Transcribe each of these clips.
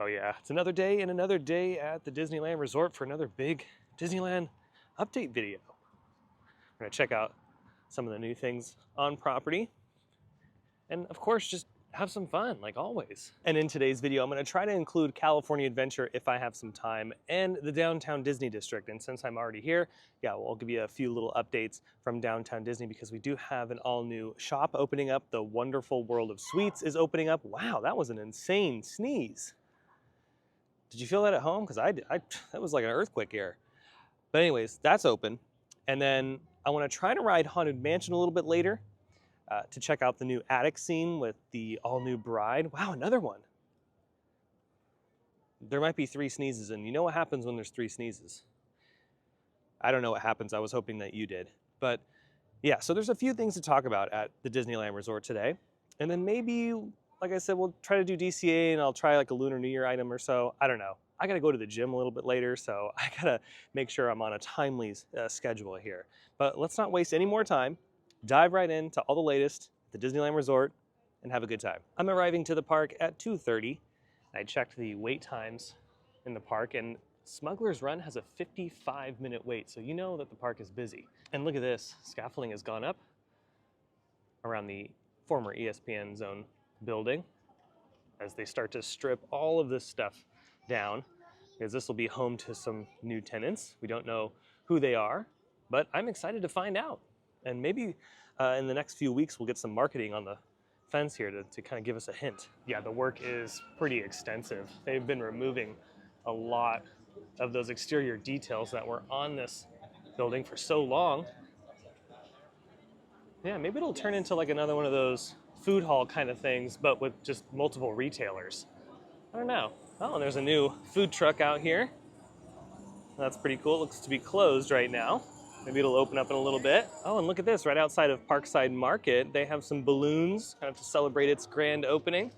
Oh yeah, it's another day and another day at the Disneyland Resort for another big Disneyland update video. We're gonna check out some of the new things on property and of course just have some fun like always. And in today's video, I'm gonna try to include California Adventure if I have some time and the Downtown Disney District. And since I'm already here, yeah, well, I'll give you a few little updates from Downtown Disney because we do have an all new shop opening up. The Wonderful World of Sweets is opening up. Wow, that was an insane sneeze. Did you feel that at home? Because I did. That was like an earthquake here. But anyways, that's open. And then I want to try to ride Haunted Mansion a little bit later to check out the new attic scene with the all-new bride. Wow, another one. There might be 3 sneezes, and you know what happens when there's 3 sneezes. I don't know what happens. I was hoping that you did. But yeah, so there's a few things to talk about at the Disneyland Resort today. And then maybe, like I said, we'll try to do DCA and I'll try like a Lunar New Year item or so. I don't know. I gotta go to the gym a little bit later, so I gotta make sure I'm on a timely schedule here. But let's not waste any more time. Dive right into all the latest at the Disneyland Resort and have a good time. I'm arriving to the park at 2:30. I checked the wait times in the park and Smuggler's Run has a 55-minute wait, so you know that the park is busy. And look at this, scaffolding has gone up around the former ESPN Zone building as they start to strip all of this stuff down, because this will be home to some new tenants. We don't know who they are, but I'm excited to find out. And maybe in the next few weeks we'll get some marketing on the fence here to kind of give us a hint. Yeah, the work is pretty extensive. They've been removing a lot of those exterior details that were on this building for so long. Yeah, maybe it'll turn into like another one of those food hall kind of things, but with just multiple retailers. I don't know. Oh, and there's a new food truck out here. That's pretty cool. It looks to be closed right now. Maybe it'll open up in a little bit. Oh, and look at this. Right outside of Parkside Market, they have some balloons kind of to celebrate its grand opening.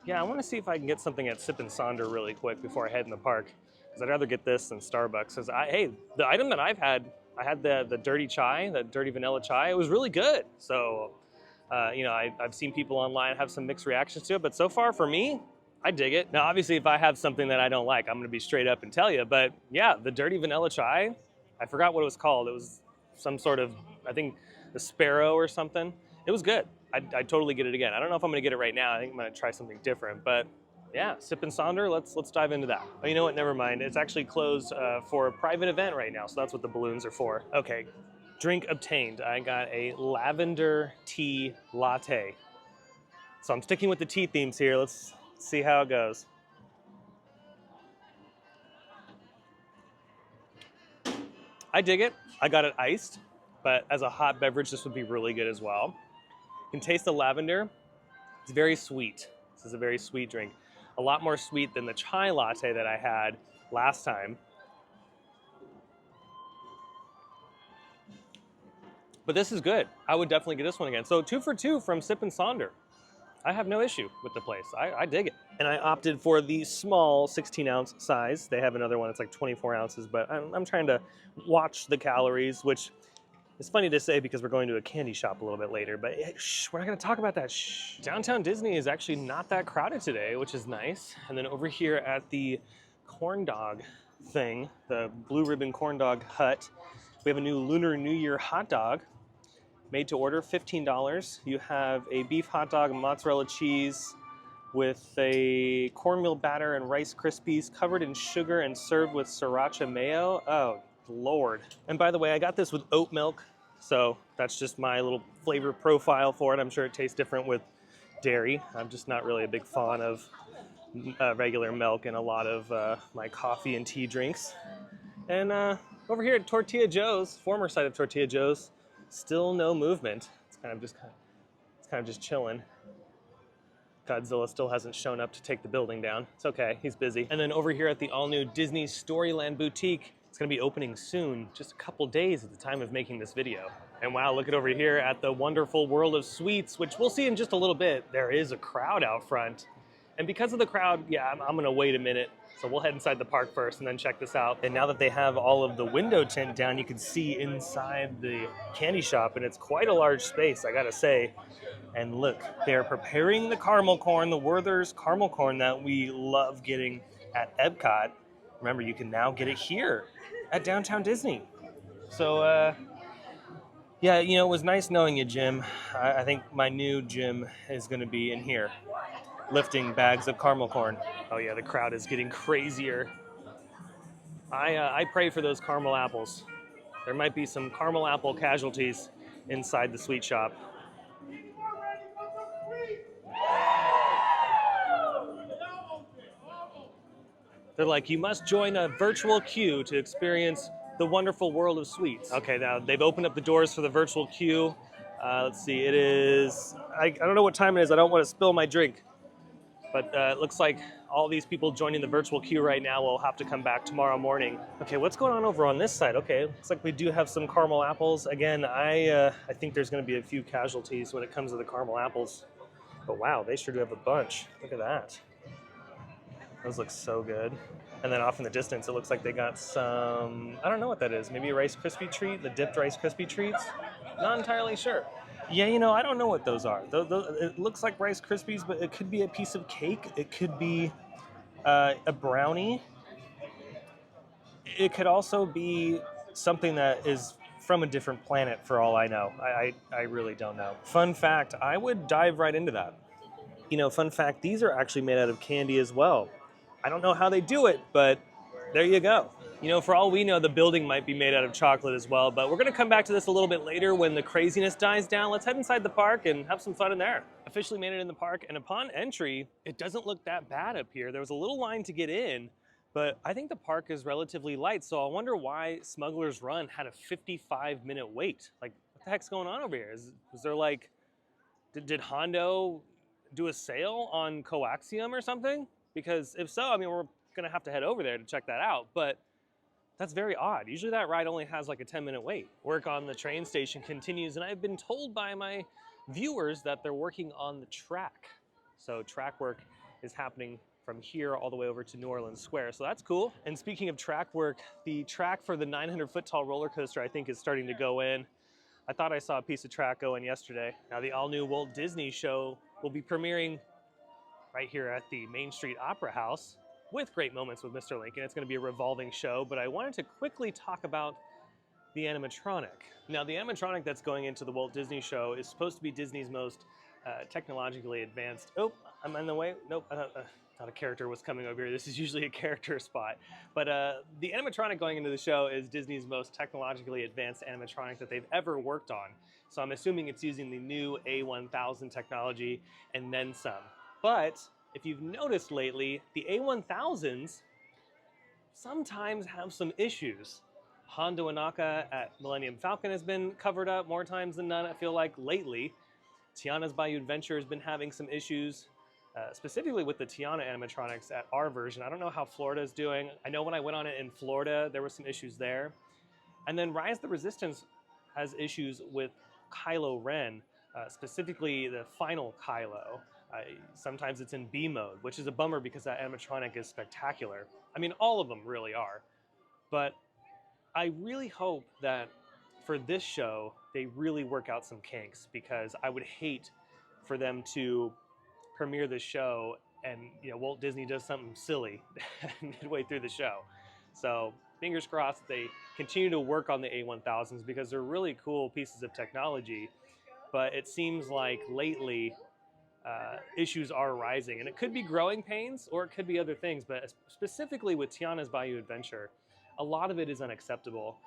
Yeah, I want to see if I can get something at Sip and Sonder really quick before I head in the park, because I'd rather get this than Starbucks. Because hey, the item that I had the dirty chai, the dirty vanilla chai. It was really good. So, you know, I've seen people online have some mixed reactions to it, but so far for me, I dig it. Now, obviously, if I have something that I don't like, I'm going to be straight up and tell you. But yeah, the dirty vanilla chai, I forgot what it was called. It was some sort of, I think, the sparrow or something. It was good. I'd totally get it again. I don't know if I'm going to get it right now. I think I'm going to try something different. But yeah, Sip and Sonder, let's dive into that. Oh, you know what? Never mind. It's actually closed for a private event right now. So that's what the balloons are for. Okay, drink obtained. I got a lavender tea latte. So I'm sticking with the tea themes here. Let's see how it goes. I dig it. I got it iced, but as a hot beverage, this would be really good as well. You can taste the lavender. It's very sweet. This is a very sweet drink. A lot more sweet than the chai latte that I had last time. But this is good. I would definitely get this one again. So 2 for 2 from Sip and Sonder. I have no issue with the place. I dig it. And I opted for the small 16-ounce size. They have another one that's like 24 ounces, but I'm trying to watch the calories, which is funny to say because we're going to a candy shop a little bit later, but shh, we're not going to talk about that. Shh. Downtown Disney is actually not that crowded today, which is nice. And then over here at the corn dog thing, the Blue Ribbon Corn Dog Hut, we have a new Lunar New Year hot dog. Made to order, $15. You have a beef hot dog, mozzarella cheese with a cornmeal batter and Rice Krispies covered in sugar and served with sriracha mayo. Oh, Lord. And by the way, I got this with oat milk, so that's just my little flavor profile for it. I'm sure it tastes different with dairy. I'm just not really a big fan of regular milk in a lot of my coffee and tea drinks. And over here at Tortilla Joe's, former site of Tortilla Joe's, still no movement. It's kind of just chilling. Godzilla still hasn't shown up to take the building down. It's okay, he's busy. And then over here at the all-new Disney Storyland Boutique, it's gonna be opening soon, just a couple days at the time of making this video. And wow, look at over here at the Wonderful World of Sweets, which we'll see in just a little bit. There is a crowd out front. And because of the crowd, yeah, I'm gonna wait a minute. So we'll head inside the park first and then check this out. And now that they have all of the window tint down, you can see inside the candy shop, and it's quite a large space, I gotta say. And look, they're preparing the caramel corn, the Werther's caramel corn that we love getting at Epcot. Remember, you can now get it here at Downtown Disney. So, yeah, you know, it was nice knowing you, Jim. I think my new Jim is going to be in here lifting bags of caramel corn. Oh, yeah, the crowd is getting crazier. I pray for those caramel apples. There might be some caramel apple casualties inside the sweet shop. They're like, you must join a virtual queue to experience the wonderful world of sweets. Okay, now they've opened up the doors for the virtual queue. Let's see, it is, I don't know what time it is. I don't want to spill my drink. But it looks like all these people joining the virtual queue right now will have to come back tomorrow morning. Okay, what's going on over on this side? Okay, looks like we do have some caramel apples. Again, I think there's going to be a few casualties when it comes to the caramel apples. But wow, they sure do have a bunch. Look at that. Those look so good. And then off in the distance, it looks like they got some, I don't know what that is. Maybe a Rice Krispie treat, the dipped Rice Krispie treats? Not entirely sure. Yeah, you know, I don't know what those are. It looks like Rice Krispies, but it could be a piece of cake. It could be a brownie. It could also be something that is from a different planet, for all I know. I really don't know. Fun fact, I would dive right into that. You know, fun fact, these are actually made out of candy as well. I don't know how they do it, but there you go. You know, for all we know, the building might be made out of chocolate as well, but we're gonna come back to this a little bit later when the craziness dies down. Let's head inside the park and have some fun in there. Officially made it in the park, and upon entry, it doesn't look that bad up here. There was a little line to get in, but I think the park is relatively light, so I wonder why Smuggler's Run had a 55-minute wait. Like, what the heck's going on over here? Is there like, did Hondo do a sale on coaxium or something? Because if so, I mean, we're gonna have to head over there to check that out, but that's very odd. Usually that ride only has like a 10-minute wait. Work on the train station continues, and I've been told by my viewers that they're working on the track. So track work is happening from here all the way over to New Orleans Square, so that's cool. And speaking of track work, the track for the 900-foot tall roller coaster I think is starting to go in. I thought I saw a piece of track go in yesterday. Now the all-new Walt Disney show will be premiering right here at the Main Street Opera House with great moments with Mr. Lincoln. It's going to be a revolving show, but I wanted to quickly talk about the animatronic. Now, the animatronic that's going into the Walt Disney show is supposed to be Disney's most technologically advanced. Oh, I'm in the way. Nope, I thought a character was coming over here. This is usually a character spot. But the animatronic going into the show is Disney's most technologically advanced animatronic that they've ever worked on. So I'm assuming it's using the new A1000 technology and then some. But if you've noticed lately, the A1000s sometimes have some issues. Hondo Inaka at Millennium Falcon has been covered up more times than none, I feel like, lately. Tiana's Bayou Adventure has been having some issues, specifically with the Tiana animatronics at our version. I don't know how Florida's doing. I know when I went on it in Florida, there were some issues there. And then Rise the Resistance has issues with Kylo Ren, specifically the final Kylo. Sometimes it's in B mode, which is a bummer because that animatronic is spectacular. I mean, all of them really are. But I really hope that for this show, they really work out some kinks, because I would hate for them to premiere the show and, you know, Walt Disney does something silly midway through the show. So fingers crossed they continue to work on the A1000s, because they're really cool pieces of technology. But it seems like lately issues are rising, and it could be growing pains or it could be other things, but specifically with Tiana's Bayou Adventure, a lot of it is unacceptable,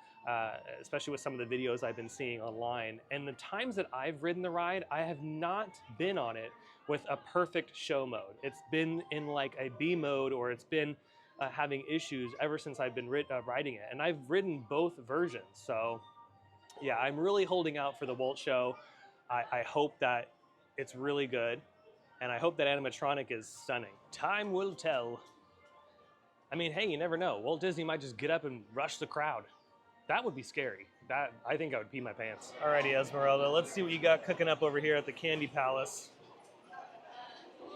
especially with some of the videos I've been seeing online. And the times that I've ridden the ride, I have not been on it with a perfect show mode. It's been in like a B mode, or it's been having issues ever since I've been riding it. And I've ridden both versions. So yeah, I'm really holding out for the Walt show. I hope that it's really good, and I hope that animatronic is stunning. Time will tell. I mean, hey, you never know. Walt Disney might just get up and rush the crowd. That would be scary. I think I would pee my pants. Alrighty, Esmeralda, let's see what you got cooking up over here at the Candy Palace.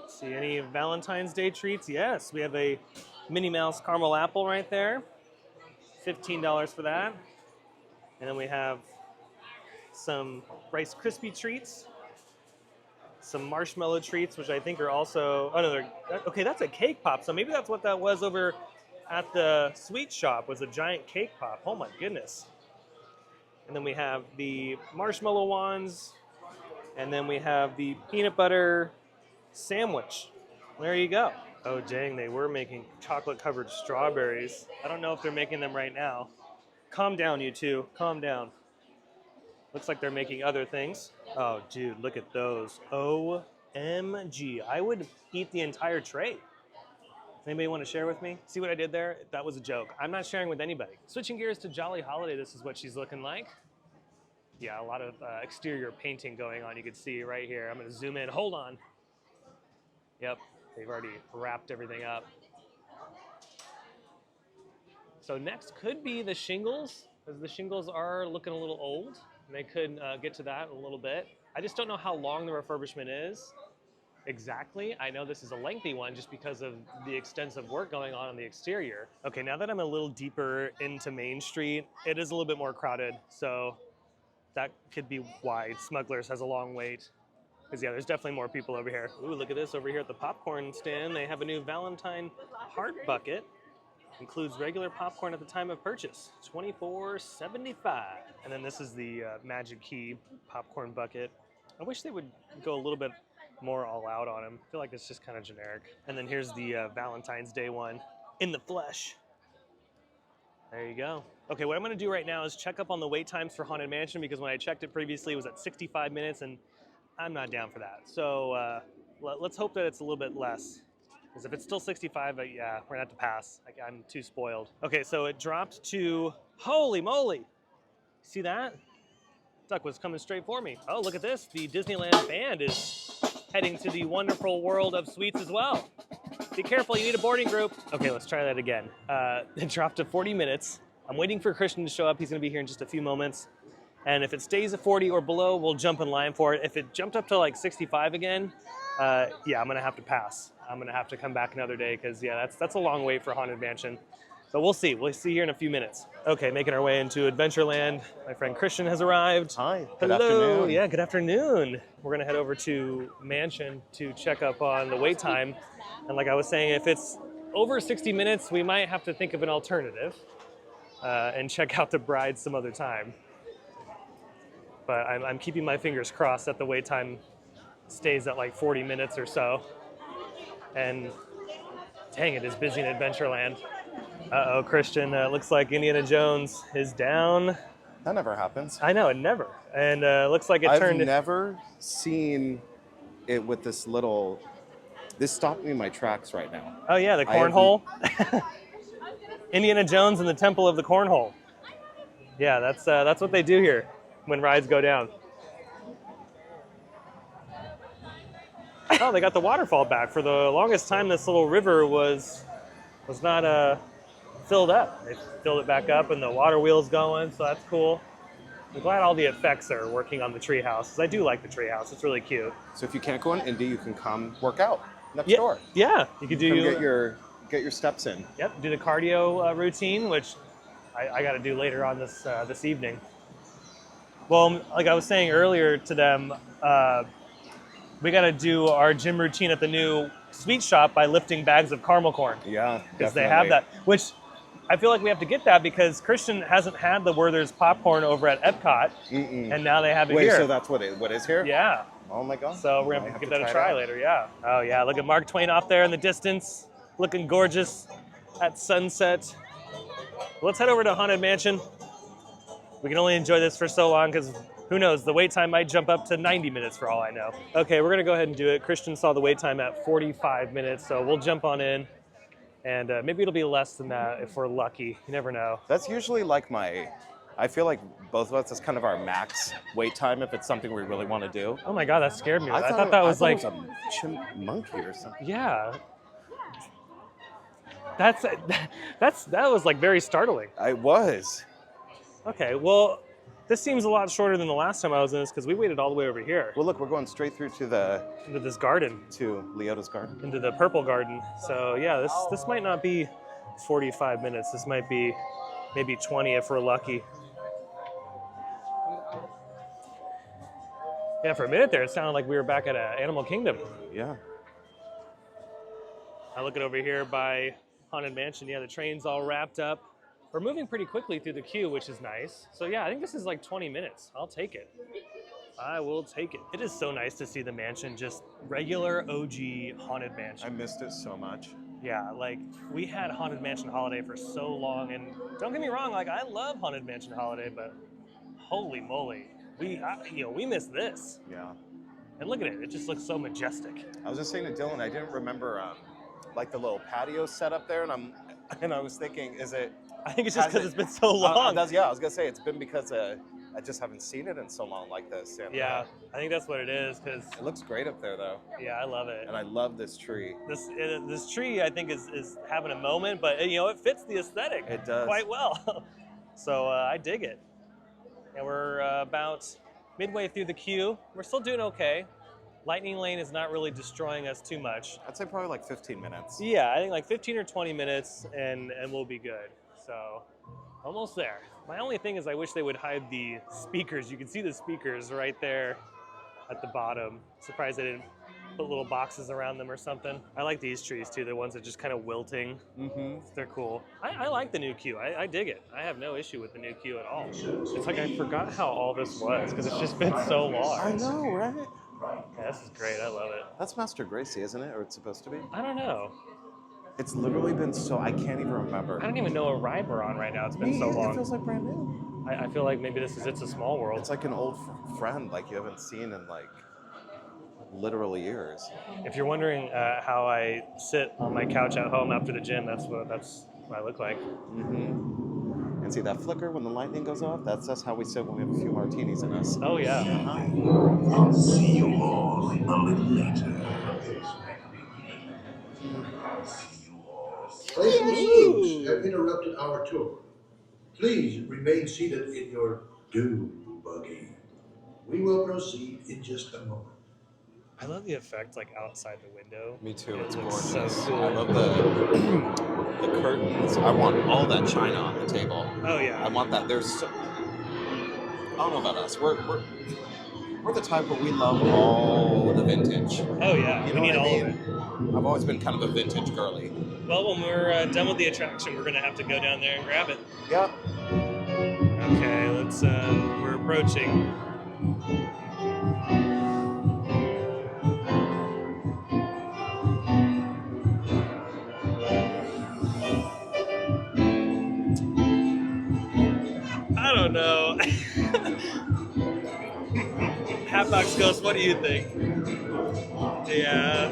See any Valentine's Day treats? Yes, we have a Minnie Mouse caramel apple right there. $15 for that. And then we have some Rice Krispie treats, some marshmallow treats, which I think are also, oh no, okay, that's a cake pop. So maybe that's what that was over at the sweet shop, was a giant cake pop. Oh my goodness. And then we have the marshmallow ones, and then we have the peanut butter sandwich. There you go. Oh dang, they were making chocolate covered strawberries. I don't know if they're making them right now. Calm down, you two, calm down. Looks like they're making other things. Oh, dude, look at those. OMG. I would eat the entire tray. Anybody want to share with me? See what I did there? That was a joke. I'm not sharing with anybody. Switching gears to Jolly Holiday, this is what she's looking like. Yeah, a lot of exterior painting going on. You can see right here. I'm going to zoom in. Hold on. Yep, they've already wrapped everything up. So next could be the shingles, because the shingles are looking a little old. And they could get to that in a little bit. I just don't know how long the refurbishment is exactly. I know this is a lengthy one just because of the extensive work going on the exterior. Okay, now that I'm a little deeper into Main Street, it is a little bit more crowded. So that could be why Smuggler's has a long wait. Because yeah, there's definitely more people over here. Ooh, look at this over here at the popcorn stand. They have a new Valentine Heart Bucket. Includes regular popcorn at the time of purchase, $24.75. And then this is the Magic Key popcorn bucket. I wish they would go a little bit more all out on them. I feel like it's just kind of generic. And then here's the Valentine's Day one in the flesh. There you go. Okay, what I'm gonna do right now is check up on the wait times for Haunted Mansion, because when I checked it previously, it was at 65 minutes, and I'm not down for that. So let's hope that it's a little bit less. Because if it's still 65, yeah, we're gonna have to pass. I'm too spoiled. Okay, so it dropped to, holy moly. See that? Duck was coming straight for me. Oh, look at this. The Disneyland band is heading to the wonderful world of sweets as well. Be careful, you need a boarding group. Okay, let's try that again. It dropped to 40 minutes. I'm waiting for Christian to show up. He's gonna be here in just a few moments. And if it stays at 40 or below, we'll jump in line for it. If it jumped up to like 65 again, yeah, I'm gonna have to pass. I'm gonna have to come back another day because yeah, that's a long wait for Haunted Mansion. But we'll see. We'll see here in a few minutes. Okay, making our way into Adventureland. My friend Christian has arrived. Hi. Good Hello. afternoon. Yeah, good afternoon. We're gonna head over to Mansion to check up on the wait time. And like I was saying, if it's over 60 minutes, we might have to think of an alternative and check out the bride some other time. But I'm keeping my fingers crossed that the wait time stays at like 40 minutes or so. And dang, it is busy in Adventureland. Uh-oh, Christian, looks like Indiana Jones is down. That never happens. I know, it never. And looks like it turned... I've never seen it with this little... This stopped me in my tracks right now. Oh yeah, the cornhole. Indiana Jones and the Temple of the Cornhole. Yeah, that's what they do here when rides go down. Oh, they got the waterfall back. For the longest time, this little river was not filled up. They filled it back up, and the water wheel's going, so that's cool. I'm glad all the effects are working on the treehouse, because I do like the treehouse. It's really cute. So if you can't go in Indy, you can come work out next Yeah, door. yeah, you could do get your steps in. Yep, do the cardio routine, which I got to do later on this evening. Well, like I was saying earlier to them, we got to do our gym routine at the new sweet shop by lifting bags of caramel corn. Yeah, because they have that, which I feel like we have to get that because Christian hasn't had the Werther's popcorn over at Epcot, and now they have it here. Wait, so that's what is here? Yeah. Oh my God. So we're gonna give that a try later. Yeah. Oh yeah, look at Mark Twain off there in the distance, looking gorgeous at sunset. Let's head over to Haunted Mansion. We can only enjoy this for so long because who knows, the wait time might jump up to 90 minutes for all I know. Okay, we're gonna go ahead and do it. Christian saw the wait time at 45 minutes, so we'll jump on in. And maybe it'll be less than that if we're lucky. You never know. That's usually like I feel like both of us, that's kind of our max wait time if it's something we really want to do. Oh my God, that scared me. I thought that was like... it was a monkey or something. Yeah. That was like very startling. It was. Okay, well, This seems a lot shorter than the last time I was in this because we waited all the way over here Well, look, we're going straight through to into this garden, Leota's garden. into the purple garden. So yeah, this might not be 45 minutes. This might be maybe 20 if we're lucky. Yeah, for a minute there, it sounded like we were back at Animal Kingdom. Yeah. I look at over here by Haunted Mansion. Yeah, the train's all wrapped up. We're moving pretty quickly through the queue, which is nice. So yeah, I think this is like 20 minutes. I'll take it. I will take it. It is so nice to see the mansion, just regular OG Haunted Mansion. I missed it so much. Yeah, like we had Haunted Mansion Holiday for so long, and don't get me wrong, like I love Haunted Mansion Holiday, but holy moly, we missed this. Yeah. And look at it; it just looks so majestic. I was just saying to Dylan, I didn't remember like the little patio set up there, and I was thinking, is it? I think it's just because it's been so long. I was gonna say it's been because I just haven't seen it in so long like this. And, yeah, I think that's what it is. Because it looks great up there, though. Yeah, I love it. And I love this tree. This tree, I think, is having a moment, but it fits the aesthetic. It does quite well. So I dig it. And we're about midway through the queue. We're still doing okay. Lightning Lane is not really destroying us too much. I'd say probably like 15 minutes. Yeah, I think like 15 or 20 minutes, and we'll be good. So, almost there. My only thing is I wish they would hide the speakers. You can see the speakers right there at the bottom. Surprised they didn't put little boxes around them or something. I like these trees too, the ones that just kind of wilting. Mm-hmm. They're cool. I like the new queue. I dig it. I have no issue with the new queue at all. It's like I forgot how all this was because it's just been so long. I know, right? Yeah, this is great. I love it. That's Master Gracie, isn't it? Or it's supposed to be? I don't know. It's literally been so, I can't even remember. I don't even know what ride we're on right now. It's been so long. It feels like brand new. I feel like maybe this is It's a Small World. It's like an old friend, like you haven't seen in like literally years. If you're wondering how I sit on my couch at home after the gym, that's what I look like. Mm-hmm. And see that flicker when the lightning goes off? That's how we sit when we have a few martinis in us. Oh yeah. I'll see you all a little later. Players have interrupted our tour. Please remain seated in your dune buggy. We will proceed in just a moment. I love the effect like outside the window. Me too. It It's looks gorgeous. so cool. I love the curtains. I want all that china on the table. Oh yeah. I want that. I don't know about us. We're the type where we love all the vintage. Oh yeah. You We know need what I all mean? of it. I've always been kind of a vintage girly. Well, when we're done with the attraction, we're gonna have to go down there and grab it. Yeah. Okay, let's. We're approaching. I don't know. Halfbox Ghost, what do you think? Yeah.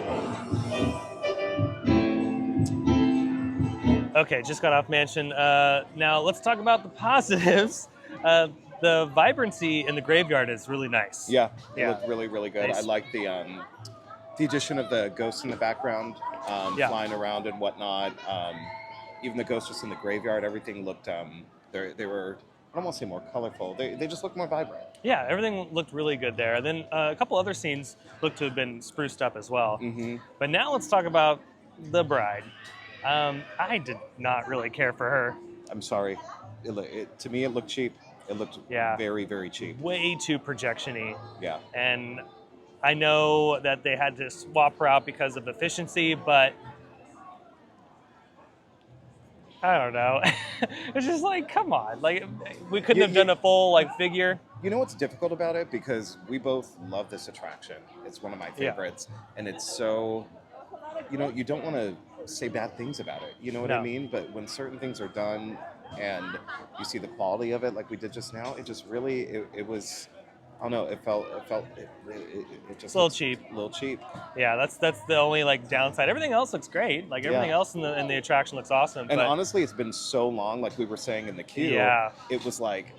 Okay, just got off Mansion. Now let's talk about the positives. The vibrancy in the graveyard is really nice. Yeah. It Yeah. looked really, really good. Nice. I like the addition of the ghosts in the background, Yeah. flying around and whatnot. Even the ghosts just in the graveyard, everything looked. They were. I don't want to say more colorful. They just look more vibrant. Yeah, everything looked really good there. And then a couple other scenes looked to have been spruced up as well. Mm-hmm. But now let's talk about the bride. I did not really care for her. I'm sorry. To me, it looked cheap. It looked very, very cheap. Way too projection-y. Yeah. And I know that they had to swap her out because of efficiency, but I don't know. It's just like, come on. Like, we couldn't have done a full, like, figure. You know what's difficult about it? Because we both love this attraction. It's one of my favorites. And it's so, you don't want to say bad things about it. You know what I mean? But when certain things are done and you see the quality of it like we did just now, it just really, it was, I don't know, it just a little cheap. A little cheap. Yeah, that's the only like downside. Everything else looks great. Like everything else in the attraction looks awesome. And but honestly, it's been so long, like we were saying in the queue. Yeah. It was like,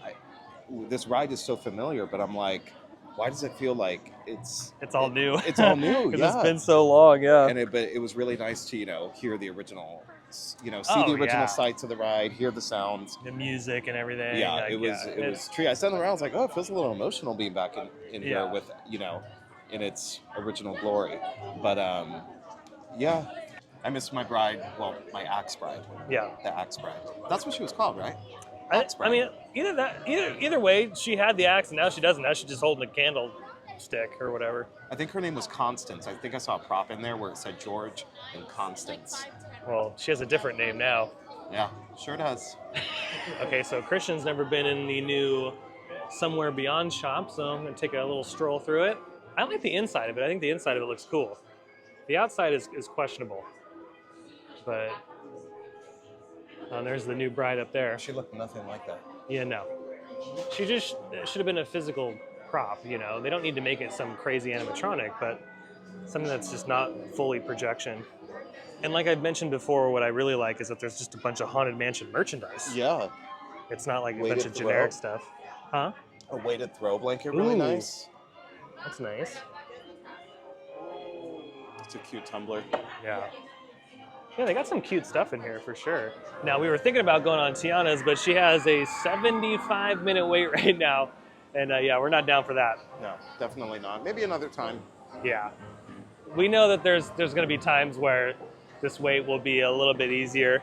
this ride is so familiar, but I'm like, why does it feel like it's all new? It's all new, Because yeah. it's been so long, yeah. But it was really nice to, hear the original see the Oh, original yeah. sights of the ride, hear the sounds. The music and everything. Yeah, like, it was it's- treat. I sat around, I was like, oh, it feels a little emotional being back in here Yeah. with in its original glory. But yeah, I missed my bride. Well, my axe bride. Yeah. The axe bride. That's what she was called, right? I Axe bride. mean, either way, she had the axe and now she doesn't. Now she's just holding a candlestick or whatever. I think her name was Constance. I think I saw a prop in there where it said George and Constance. Well, she has a different name now. Yeah, sure does. Okay, so Christian's never been in the new Somewhere Beyond shop, so I'm going to take a little stroll through it. I like the inside of it. I think the inside of it looks cool. The outside is questionable. But there's the new bride up there. She looked nothing like that. Yeah, no. She just should have been a physical prop, They don't need to make it some crazy animatronic, but something that's just not fully projection. And like I've mentioned before, what I really like is that there's just a bunch of Haunted Mansion merchandise. Yeah. It's not like a Weighted bunch of throw. generic stuff. Huh? A weighted throw blanket, really Ooh. nice. That's nice. It's a cute tumbler. Yeah. Yeah, they got some cute stuff in here for sure. Now, we were thinking about going on Tiana's, but she has a 75-minute wait right now. And yeah, we're not down for that. No, definitely not. Maybe another time. Yeah. We know that there's going to be times where this wait will be a little bit easier.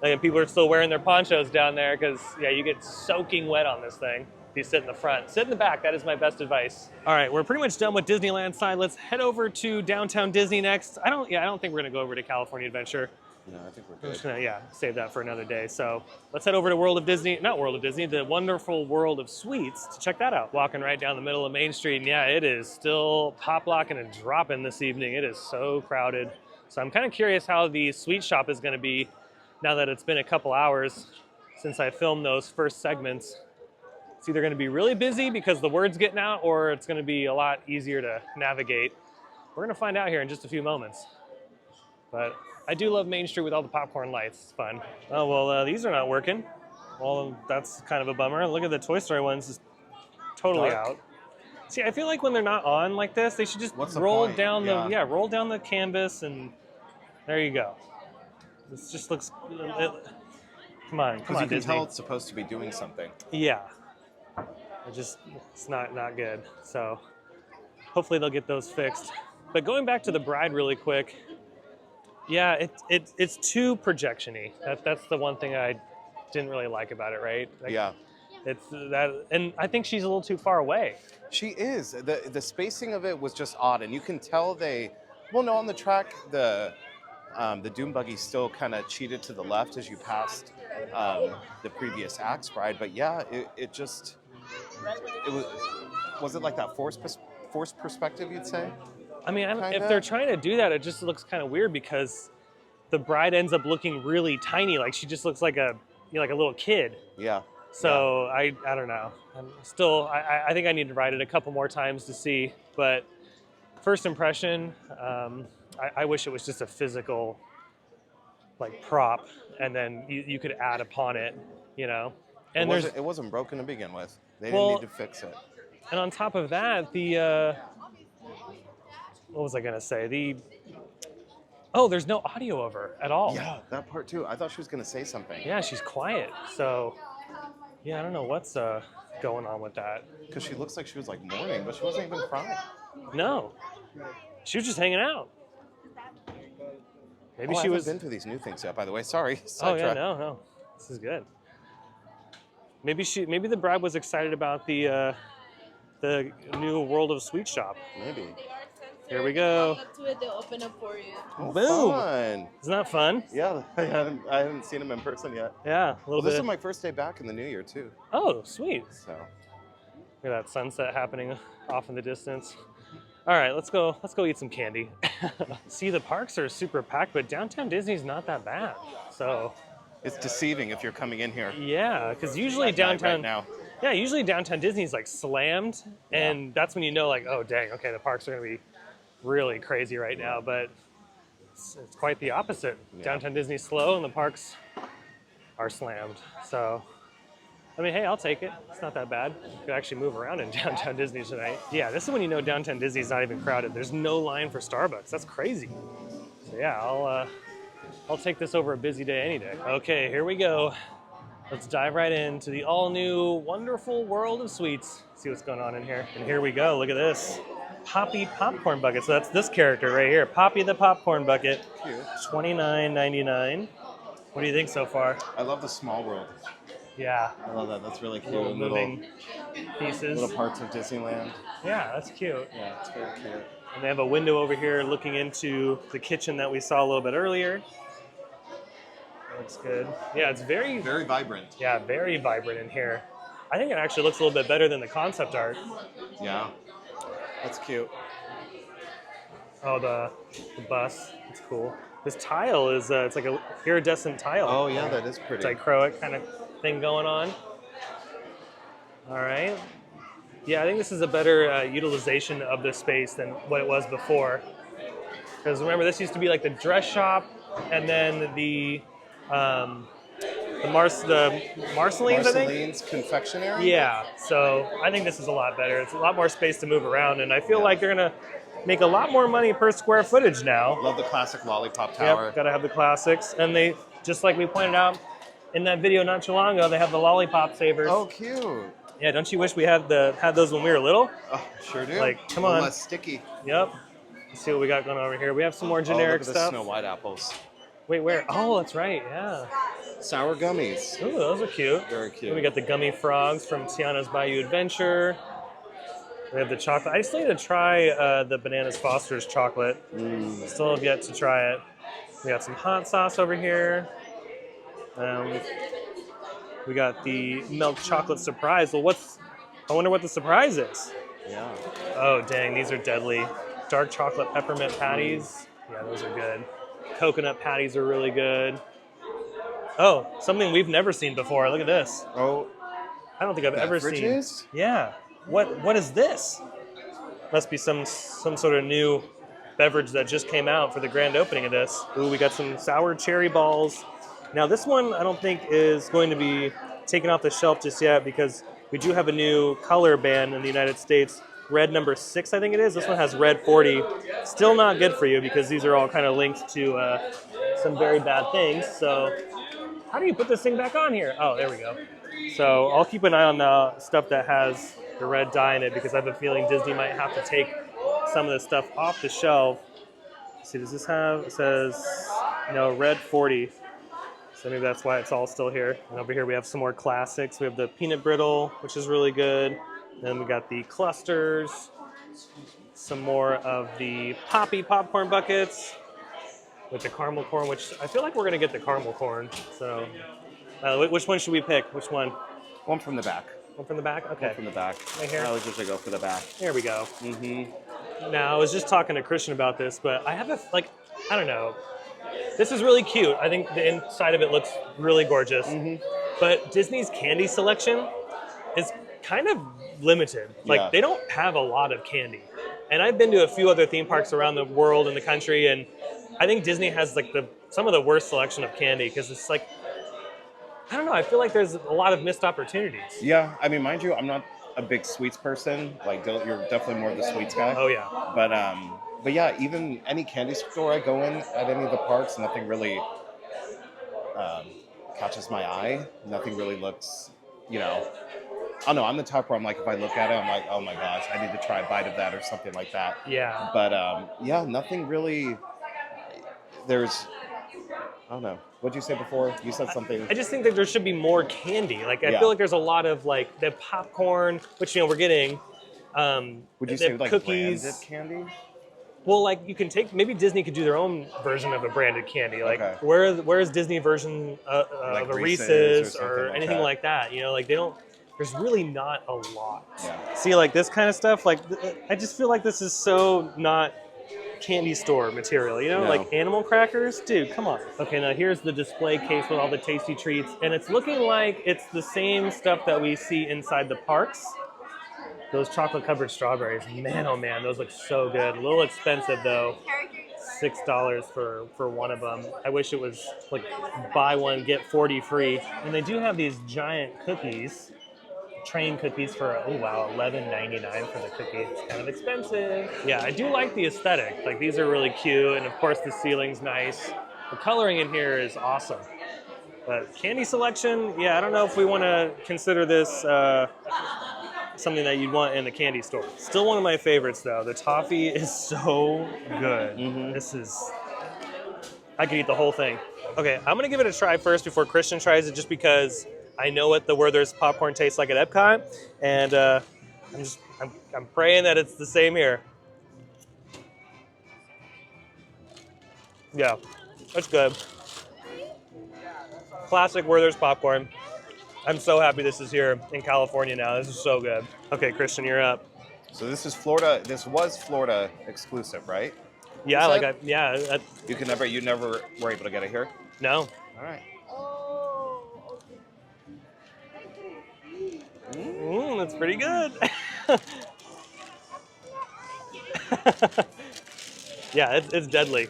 Like, people are still wearing their ponchos down there because, yeah, you get soaking wet on this thing. If you sit in the front. Sit in the back. That is my best advice. All right, we're pretty much done with Disneyland side. Let's head over to Downtown Disney next. I don't think we're going to go over to California Adventure. No, I think we're I'm good. just going to, save that for another day. So let's head over to not World of Disney, the wonderful World of Sweets to check that out. Walking right down the middle of Main Street. And yeah, it is still pop-locking and dropping this evening. It is so crowded. So I'm kind of curious how the sweet shop is going to be now that it's been a couple hours since I filmed those first segments. It's either going to be really busy because the word's getting out, or it's going to be a lot easier to navigate. We're going to find out here in just a few moments. But I do love Main Street with all the popcorn lights. It's fun. Oh, well, these are not working. Well, that's kind of a bummer. Look at the Toy Story ones, just totally Dark. out. See, I feel like when they're not on like this, they should just What's the roll point? down Yeah. roll down the canvas, and there you go. This just looks. Come on, Because you can Disney. tell it's supposed to be doing something. Yeah. It's not good. So hopefully they'll get those fixed. But going back to the bride really quick, yeah, it's too projection-y. That's the one thing I didn't really like about it, right? Like, Yeah. It's that, and I think she's a little too far away. She is. The spacing of it was just odd, and you can tell on the track, the Doom Buggy still kind of cheated to the left as you passed the previous Axe Bride, but yeah, it was it like that forced perspective, you'd say? I mean, if Kinda. they're trying to do that, it just looks kind of weird because the bride ends up looking really tiny, like she just looks like a little kid. Yeah. So I don't know. I think I need to ride it a couple more times to see. But first impression, I wish it was just a physical like prop, and then you could add upon it, And it wasn't broken to begin with. They didn't Well- need to fix it. and on top of that, what was I gonna say? There's no audio of her at all. Yeah, that part too. I thought she was going to say something. Yeah, she's quiet. So yeah, I don't know what's going on with that. Because she looks like she was like mourning, but she wasn't even crying. No, she was just hanging out. Maybe I she haven't was. been through these new things yet, by the way. Sorry. Oh yeah, Sidetrack. no, this is good. Maybe the bride was excited about the new World of Sweet shop. Maybe. Here we go. Walk up to it, they'll open up for you. Oh, Boom. fun. Isn't that fun? Yeah, I haven't seen him in person yet. Yeah, a Well, little this bit. is my first day back in the new year too. Oh, sweet. So Look at that sunset happening off in the distance. All right, let's go eat some candy. See, the parks are super packed, but downtown Disney's not that bad. So it's deceiving if you're coming in here. yeah, because usually at night downtown, right now. yeah, usually downtown Disney's like slammed, and that's when you know, like, oh dang, okay, the parks are gonna be really crazy right now. But it's quite the opposite. Yeah. Downtown Disney's slow, and the parks are slammed. So, I mean, hey, I'll take it. It's not that bad. You could actually move around in downtown Disney tonight. Yeah, this is when you know downtown Disney's not even crowded. There's no line for Starbucks. That's crazy. So yeah, I'll take this over a busy day any day. Okay, here we go. Let's dive right into the all-new wonderful world of sweets. See what's going on in here. And here we go. Look at this. Poppy popcorn bucket. So that's this character right here. Poppy the popcorn bucket. Cute. $29.99. What do you think so far? I love the small world. Yeah. I love that. That's really cute. Little moving pieces. Little parts of Disneyland. Yeah, that's cute. Yeah, it's very cute. And they have a window over here looking into the kitchen that we saw a little bit earlier. Looks good. Yeah, it's very vibrant. Yeah, very vibrant in here. I think it actually looks a little bit better than the concept art. Yeah, that's cute. Oh, the bus. It's cool. This tile is it's like a iridescent tile. Oh yeah, that is pretty. Dichroic kind of thing going on. All right. Yeah, I think this is a better utilization of this space than what it was before. Because remember, this used to be like the dress shop, and then the Marcelines, I think? Marceline's confectionery? Yeah, so I think this is a lot better. It's a lot more space to move around, and I feel like they're going to make a lot more money per square footage now. Love the classic lollipop tower. Yep, gotta have the classics. And they, just like we pointed out in that video not too long ago, they have the lollipop savers. Oh, cute. Yeah, don't you wish we had those when we were little? Oh, sure do. Like, come on. Less sticky. Yep. Let's see what we got going on over here. We have some more generic look at stuff. The Snow White apples. Wait, where? Oh, that's right, yeah. Sour gummies. Ooh, those are cute. Very cute. Then we got the gummy frogs from Tiana's Bayou Adventure. We have the chocolate. I still need to try the Bananas Foster's chocolate. Still have yet to try it. We got some hot sauce over here. We got the milk chocolate surprise. Well, I wonder what the surprise is. Yeah. Oh, dang, these are deadly. Dark chocolate peppermint patties. Yeah, those are good. Coconut patties are really good. Oh, something we've never seen before. Look at this. Oh. I don't think I've ever seen. Beverages? Yeah. What is this? Must be some sort of new beverage that just came out for the grand opening of this. Ooh, we got some sour cherry balls. Now this one I don't think is going to be taken off the shelf just yet because we do have a new color ban in the United States. Red number 6, I think it is. This one has red 40. Still not good for you because these are all kind of linked to some very bad things. So how do you put this thing back on here? Oh, there we go. So I'll keep an eye on the stuff that has the red dye in it because I have a feeling Disney might have to take some of this stuff off the shelf. Let's see, does this have, it says, no, red 40. So maybe that's why it's all still here. And over here we have some more classics. We have the peanut brittle, which is really good. Then we got the clusters, some more of the Poppy popcorn buckets with the caramel corn, which I feel like we're gonna get the caramel corn. So which one should we pick? Which one? One from the back. One from the back? Okay. One from the back. Right here? I always usually go for the back. There we go. Mm-hmm. Now, I was just talking to Christian about this, but I have I don't know. This is really cute. I think the inside of it looks really gorgeous. Mm-hmm. But Disney's candy selection is kind of limited. Like, they don't have a lot of candy. And I've been to a few other theme parks around the world and the country, and I think Disney has like some of the worst selection of candy because it's like, I don't know, I feel like there's a lot of missed opportunities. Yeah, I mean, mind you, I'm not a big sweets person. Like, you're definitely more of the sweets guy. Oh, yeah. But yeah, even any candy store I go in at any of the parks, nothing really catches my eye. Nothing really looks, I don't know, I'm the type where I'm like, if I look at it, I'm like, oh my gosh, I need to try a bite of that or something like that. Yeah. But yeah, nothing really, I don't know. What did you say before? You said something. I just think that there should be more candy. Like, I feel like there's a lot of like the popcorn, which we're getting. Would you say like cookies, branded candy? Well, like you can take, maybe Disney could do their own version of a branded candy. Like, where is Disney version like of a Reese's or like anything that. like that? Like they don't. There's really not a lot. Yeah. See, like this kind of stuff. Like, I just feel like this is so not candy store material, No. like animal crackers, dude, come on. Okay, now here's the display case with all the tasty treats, and it's looking like it's the same stuff that we see inside the parks. Those chocolate covered strawberries, man, oh man, those look so good. A little expensive though, $6 for one of them. I wish it was like buy one get 40 free. And they do have these giant cookies, train cookies for, oh wow, $11.99 for the cookie. It's kind of expensive. Yeah, I do like the aesthetic. Like, these are really cute, and of course the ceiling's nice. The coloring in here is awesome. But candy selection, yeah, I don't know if we want to consider this something that you'd want in the candy store. Still one of my favorites, though. The toffee is so good. This is... I could eat the whole thing. Okay, I'm gonna give it a try first before Christian tries it, just because I know what the Werther's popcorn tastes like at Epcot, and I'm praying that it's the same here. Yeah, that's good. Classic Werther's popcorn. I'm so happy this is here in California now. This is so good. Okay, Christian, you're up. So this is Florida. This was Florida exclusive, right? Yeah, You never were able to get it here. No. All right. That's pretty good. Yeah, it's deadly.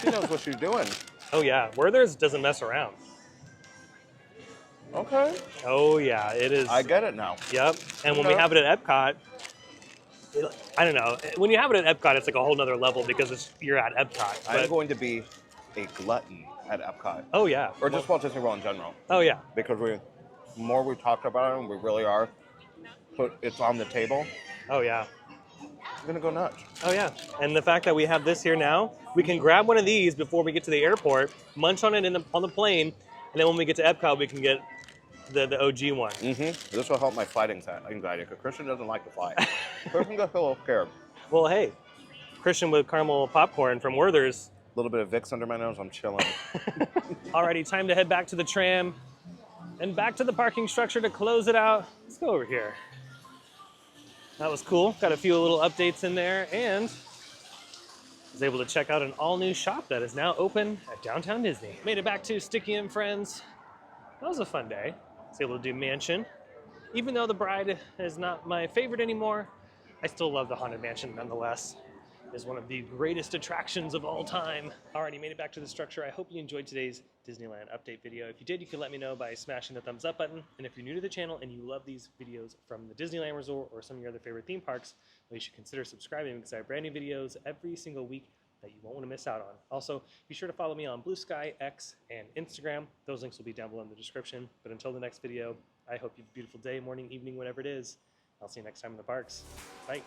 She knows what she's doing. Oh yeah, Werther's doesn't mess around. Okay. Oh yeah, it is. I get it now. Yep. And when we have it at Epcot, I don't know. When you have it at Epcot, it's like a whole nother level because you're at Epcot. But, I'm going to be a glutton at Epcot. oh yeah. Or just Walt Disney World in general. Oh yeah. Because the more we talk about it, and we really are, it's on the table, Oh yeah. I'm going to go nuts. Oh yeah. And the fact that we have this here now, we can grab one of these before we get to the airport, munch on it on the plane, and then when we get to Epcot, we can get the OG one. This will help my flight anxiety, because Christian doesn't like to fly. Christian gets a little scared. Well, hey, Christian with caramel popcorn from Werther's. A little bit of Vicks under my nose, I'm chilling. Alrighty, time to head back to the tram and back to the parking structure to close it out. Let's go over here. That was cool. Got a few little updates in there, and was able to check out an all-new shop that is now open at Downtown Disney. Made it back to Sticky and Friends. That was a fun day. Was able to do Mansion. Even though the Bride is not my favorite anymore, I still love the Haunted Mansion nonetheless. It's one of the greatest attractions of all time. Alrighty, made it back to the structure. I hope you enjoyed today's Disneyland update video. If you did, you can let me know by smashing the thumbs up button. And if you're new to the channel and you love these videos from the Disneyland Resort or some of your other favorite theme parks, well, you should consider subscribing because I have brand new videos every single week that you won't want to miss out on. Also, be sure to follow me on Blue Sky, X, and Instagram. Those links will be down below in the description. But until the next video, I hope you have a beautiful day, morning, evening, whatever it is. I'll see you next time in the parks. Bye.